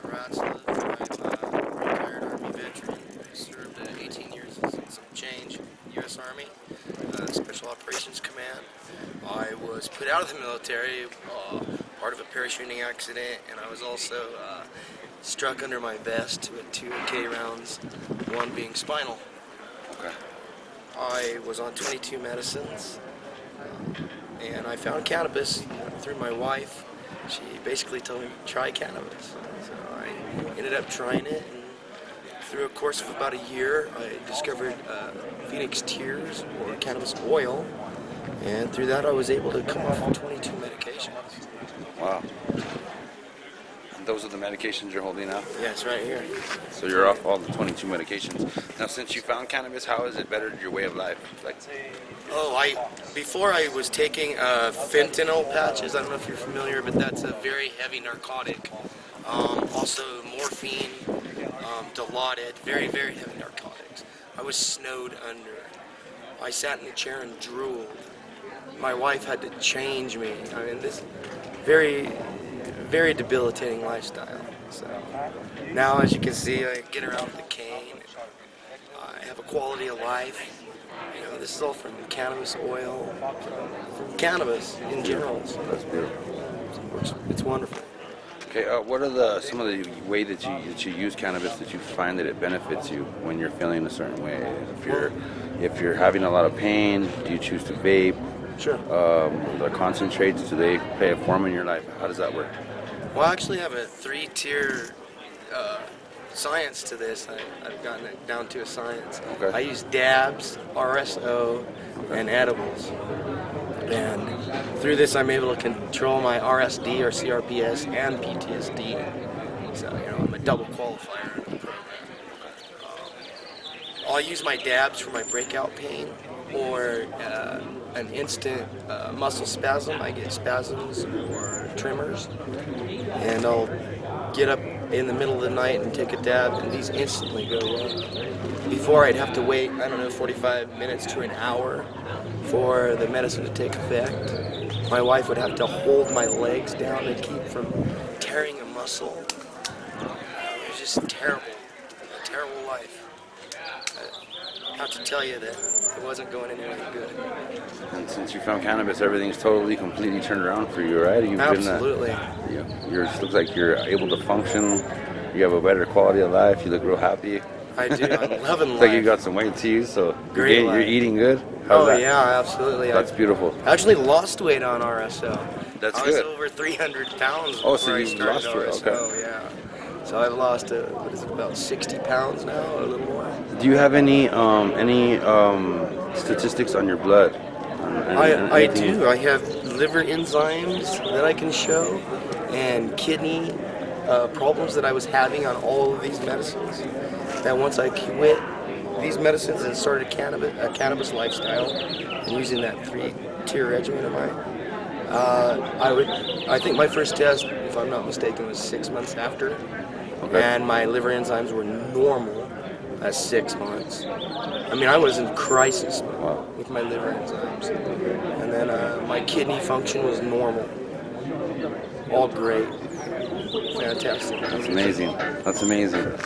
Ratzlaff. I'm a retired Army veteran. I served 18 years and some change in the U.S. Army, Special Operations Command. I was put out of the military, part of a parachuting accident, and I was also struck under my vest with 2 AK rounds, one being spinal. Okay. I was on 22 medicines, and I found cannabis through my wife. She basically told me, try cannabis. So I ended up trying it, and through a course of about a year, I discovered Phoenix Tears, or cannabis oil, and through that I was able to come off of 22 medications. Wow. And those are the medications you're holding now? Yes, right here. So you're off all the 22 medications. Now, since you found cannabis, how has it bettered your way of life? Before I was taking fentanyl patches. I don't know if you're familiar, but that's a very heavy narcotic. Also morphine, Dilaudid, very, very heavy narcotics. I was snowed under. I sat in the chair and drooled. My wife had to change me. I mean, this very, very debilitating lifestyle. So now, as you can see, I get around with a cane. I have a quality of life. You know, this is all from cannabis oil, from cannabis in general. So that's beautiful. It's wonderful. Okay, what are some of the way that you use cannabis that you find that it benefits you when you're feeling a certain way? If you're having a lot of pain, do you choose to vape? Sure. The concentrates, do they play a form in your life? How does that work? Well, I actually have a 3-tier science to this. I've gotten it down to a science. Okay. I use dabs, RSO, and edibles. And through this, I'm able to control my RSD or CRPS and PTSD. So, you know, I'm a double qualifier in the program. I'll use my dabs for my breakout pain or an instant muscle spasm. I get spasms or tremors, and I'll get up in the middle of the night and take a dab, and these instantly go away. Before, I'd have to wait, 45 minutes to an hour for the medicine to take effect. My wife would have to hold my legs down to keep from tearing a muscle. It was just terrible, a terrible life. I have to tell you that it wasn't going anywhere good. And since you found cannabis, everything's totally, completely turned around for you, right? Absolutely. It looks like you're able to function. You have a better quality of life. You look real happy. I do. I'm loving life. It's like you got some weight to you, so you're eating good. How's that? Yeah, absolutely. That's beautiful. I actually lost weight on RSO. That's good. I was over 300 pounds before I started RSO. Okay. Yeah. So I've lost about 60 pounds now, a little more. Do you have any statistics on your blood? I do. I have liver enzymes that I can show, and kidney problems that I was having on all of these medicines. That once I quit these medicines and started a cannabis lifestyle and using that 3-tier regimen of mine, I think my first test, if I'm not mistaken, was 6 months after. Okay. And my liver enzymes were normal at 6 months. I mean, I was in crisis with my liver enzymes. And then my kidney function was normal. All great. Fantastic. That's amazing. That's amazing.